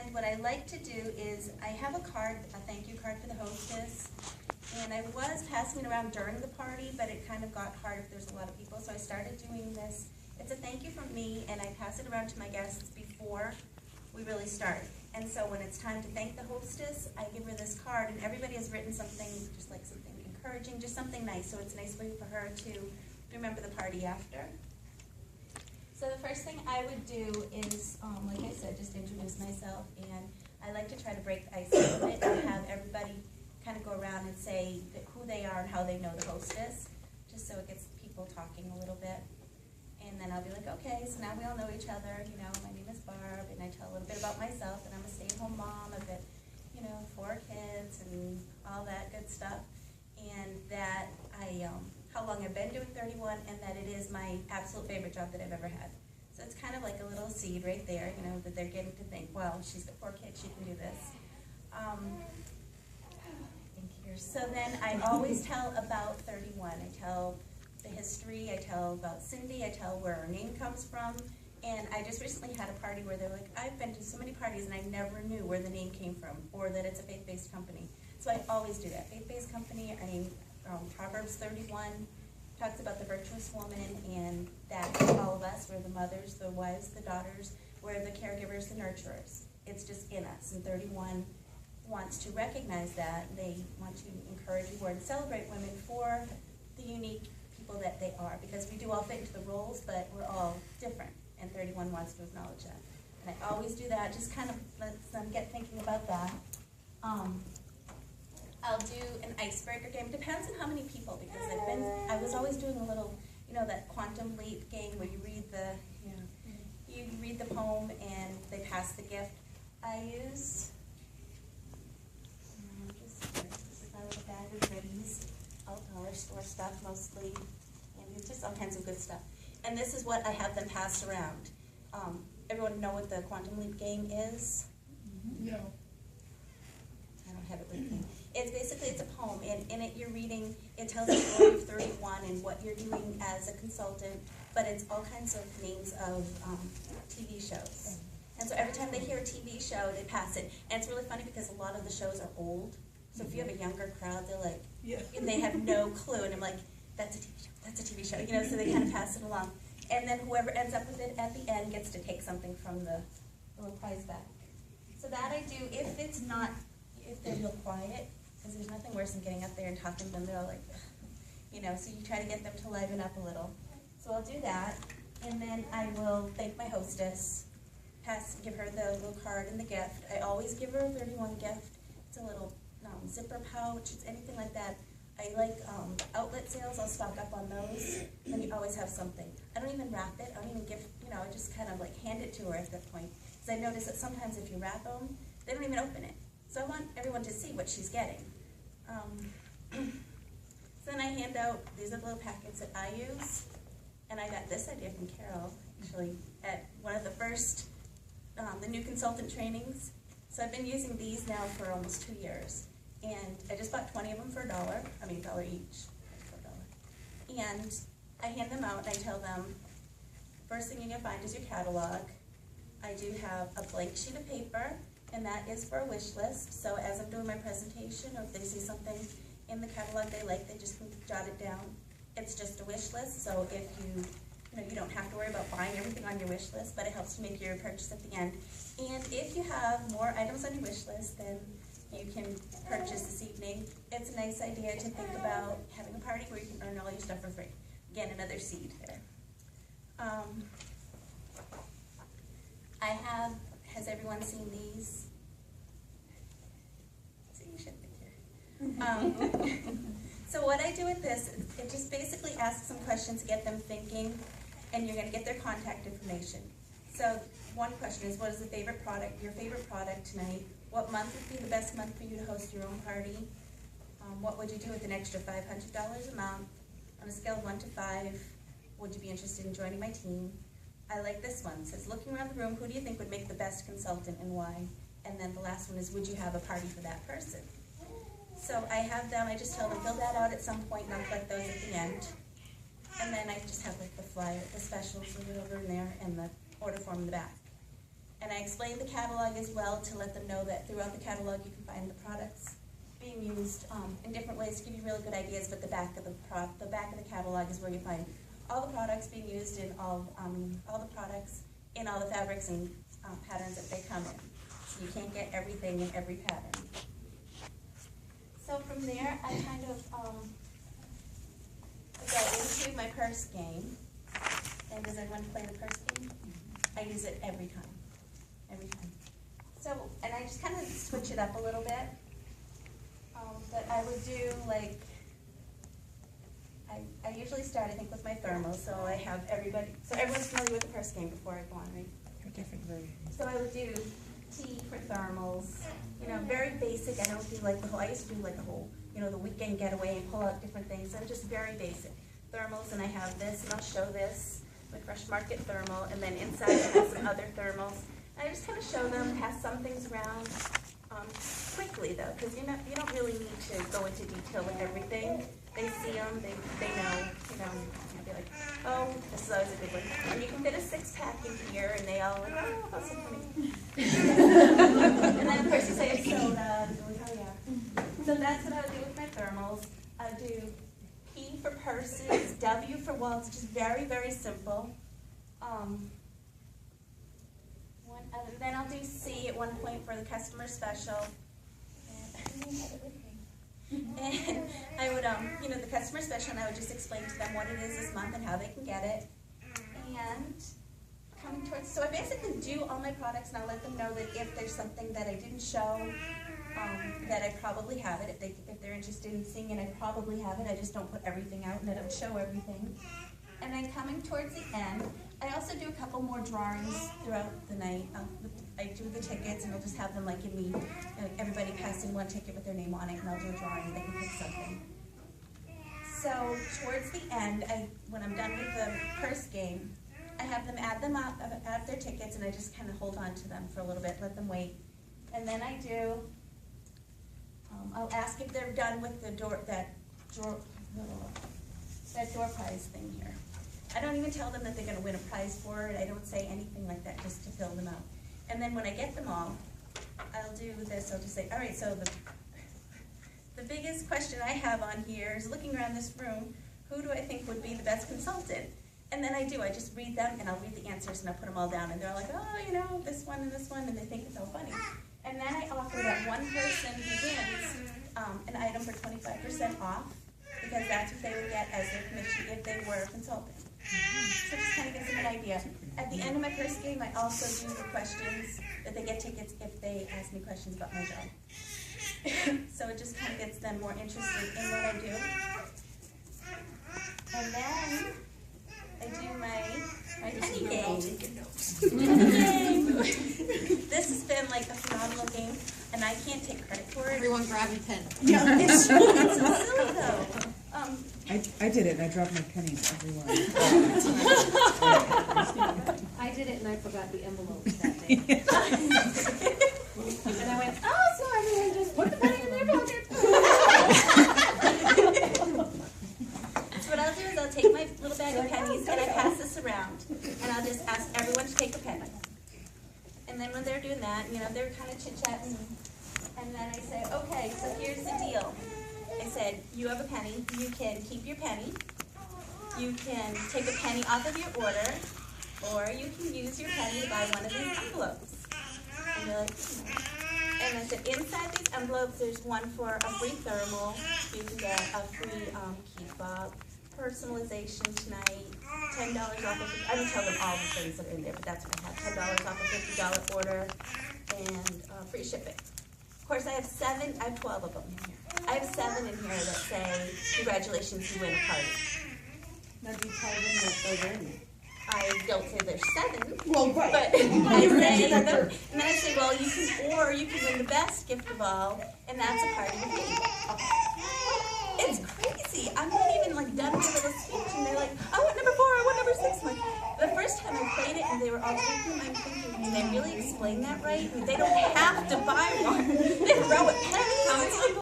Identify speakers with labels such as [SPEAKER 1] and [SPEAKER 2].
[SPEAKER 1] And what I like to do is, I have a card, a thank you card for the hostess, and I was passing it around during the party, but it kind of got hard if there's a lot of people, so I started doing this. It's a thank you from me, and I pass it around to my guests before we really start. And so when it's time to thank the hostess, I give her this card, and everybody has written something, just like something encouraging, just something nice, so it's a nice way for her to remember the party after. So the first thing I would do is, like I said, just introduce myself, and I like to try to break the ice a little bit and have everybody kind of go around and say who they are and how they know the hostess, just so it gets people talking a little bit. And then I'll be like, okay, so now we all know each other, you know, my name is Barb, and I tell a little bit about myself, and I'm a stay-at-home mom, I've got, 4 kids and all that good stuff, and that how long I've been doing 31, and that it is my absolute favorite job that I've ever had. So it's kind of like a little seed right there, that they're getting to think, well, she's got 4 kids, she can do this. So then I always tell about 31. I tell the history, I tell about Cindy, I tell where her name comes from, and I just recently had a party where they're like, I've been to so many parties and I never knew where the name came from, or that it's a faith-based company. So I always do that. Faith-based company, Proverbs 31 talks about the virtuous woman, and that all of us, we're the mothers, the wives, the daughters, we're the caregivers, the nurturers. It's just in us, and 31 wants to recognize that. They want to encourage you and celebrate women for the unique people that they are, because we do all fit into the roles, but we're all different, and 31 wants to acknowledge that. And I always do that, just kind of lets them get thinking about that. I'll do an icebreaker game. Depends on how many people, because I was always doing a little, that quantum leap game where you read you read the poem and they pass the gift. I use just my little bag of goodies, all dollar store stuff mostly, and it's just all kinds of good stuff. And this is what I have them pass around. Everyone know what the quantum leap game is?
[SPEAKER 2] No.
[SPEAKER 1] I don't have it with me. It's a poem, and in it you're reading, it tells the story of 31 and what you're doing as a consultant, but it's all kinds of names of TV shows. And so every time they hear a TV show, they pass it. And it's really funny because a lot of the shows are old, so if you have a younger crowd, they're like, and they have no clue, and I'm like, that's a TV show, that's a TV show, so they kind of pass it along. And then whoever ends up with it at the end gets to take something from the little prize bag. So that I do, if they're real quiet, because there's nothing worse than getting up there and talking to them, they're all like, so you try to get them to liven up a little. So I'll do that, and then I will thank my hostess, give her the little card and the gift. I always give her a 31 gift. It's a little zipper pouch, it's anything like that. I like outlet sales, I'll stock up on those, and you always have something. I don't even wrap it, I don't even give, I just kind of like hand it to her at that point. Because I notice that sometimes if you wrap them, they don't even open it. So I want everyone to see what she's getting. So then I hand out, these are the little packets that I use, and I got this idea from Carol, actually, at one of the first, the new consultant trainings. So I've been using these now for almost 2 years, and I just bought 20 of them for $1, $1 each, for $1. And I hand them out, and I tell them, first thing you're going to find is your catalog. I do have a blank sheet of paper, and that is for a wish list. So as I'm doing my presentation, or if they see something in the catalog they like, they just can jot it down. It's just a wish list, so if you don't have to worry about buying everything on your wish list, but it helps to make your purchase at the end. And if you have more items on your wish list than you can purchase this evening, it's a nice idea to think about having a party where you can earn all your stuff for free. Again, another seed there. Has everyone seen these? So you should be here. So what I do with this, it just basically asks some questions to get them thinking, and you're going to get their contact information. So one question is, what is your favorite product tonight? What month would be the best month for you to host your own party? What would you do with an extra $500 a month? On a scale of 1 to 5, would you be interested in joining my team? I like this one. It says, looking around the room, who do you think would make the best consultant and why? And then the last one is, would you have a party for that person? So I have them, I just tell them, fill that out at some point, and I'll collect those at the end. And then I just have like the flyer, the specials over in there, and the order form in the back. And I explained the catalog as well to let them know that throughout the catalog you can find the products being used in different ways to give you really good ideas. But the back of the catalog is where you find all the products being used in all the products in all the fabrics and patterns that they come in. So you can't get everything in every pattern. So from there, I kind of go into my purse game. And does anyone play the purse game? I use it every time. Every time. So, and I just kind of switch it up a little bit. But I would do like, I usually start, I think, with my thermals. So I have everybody, so everyone's familiar with the purse game before I go on, right?
[SPEAKER 2] Different versions.
[SPEAKER 1] So I would do T for thermals, you know, very basic. I don't do like the whole, I used to do like the whole, you know, the weekend getaway and pull out different things. So just very basic. Thermals, and I have this, and I'll show this, the Fresh Market thermal, and then inside I have some other thermals. And I just kind of show them, pass some things around quickly though, because you don't really need to go into detail with everything. They see them, they know, you'll be like, oh, this is always a good one. And you can fit a 6-pack in here, and they all like, oh, that's so funny. And then of course you say a soda, and they're like, oh yeah. So that's what I would do with my thermals. I would do P for purses, W for wallets, just very, very simple. Then I'll do C at one point for the customer special. And I would, the customer special, and I would just explain to them what it is this month and how they can get it. And coming towards, so I basically do all my products, and I'll let them know that if there's something that I didn't show, that I probably have it. If they're interested in seeing it, I probably have it. I just don't put everything out, and I don't show everything. And then coming towards the end, I also do a couple more drawings throughout the night. I do the tickets, and I'll just have them like give me, everybody passing one ticket with their name on it, and I'll do a drawing, and they can pick something. So towards the end, when I'm done with the purse game, I have them add their tickets, and I just kind of hold on to them for a little bit, let them wait. And then I do, I'll ask if they're done with the door prize thing here. I don't even tell them that they're going to win a prize for it. I don't say anything like that, just to fill them out. And then when I get them all, I'll do this. I'll just say, all right, so the biggest question I have on here is looking around this room, who do I think would be the best consultant? And then I just read them, and I'll read the answers, and I'll put them all down. And they're like, oh, this one and this one, and they think it's so funny. And then I offer that one person who wins an item for 25% off, because that's what they would get as their commission if they were a consultant. So just kind of gives them an idea. At the end of my first game, I also do the questions that they get tickets if they ask me questions about my job. So it just kind of gets them more interested in what I do. And then I do my penny game. This has been like a phenomenal game, and I can't take credit for it.
[SPEAKER 3] Everyone grab a pen.
[SPEAKER 1] Yeah, it's so silly though.
[SPEAKER 2] I did it, and I dropped my pennies everywhere.
[SPEAKER 3] I did it, and I forgot the envelope that day. And I went, oh, so everyone just put the penny in their pocket.
[SPEAKER 1] So what I'll do is I'll take my little bag of pennies, and I pass this around, and I'll just ask everyone to take a penny. And then when they're doing that, they're kind of chit-chatting, and then I say, okay, so here's the deal. I said, you have a penny, you can keep your penny, you can take a penny off of your order, or you can use your penny to buy one of these envelopes. And they're like, And I said, inside these envelopes, there's one for a free thermal, you can get a free key fob, personalization tonight, $10 off of, I don't tell them all the things that are in there, but that's what I have, $10 off a $50 order, and free shipping. Of course, I have 12 of them in here. I have 7 in here that say, congratulations, you win a party.
[SPEAKER 4] Now, do you tell them that they're in?
[SPEAKER 1] I don't say there's 7.
[SPEAKER 4] Well, right.
[SPEAKER 1] But I say, and then I say, well, you can win the best gift of all, and that's a party with me. Okay. It's crazy. I'm not even done with a little speech, and they're like, I want number 4, I want number 6. I'm like, the first time I played it, and they were all thinking, I'm thinking, did I really explain that right? They don't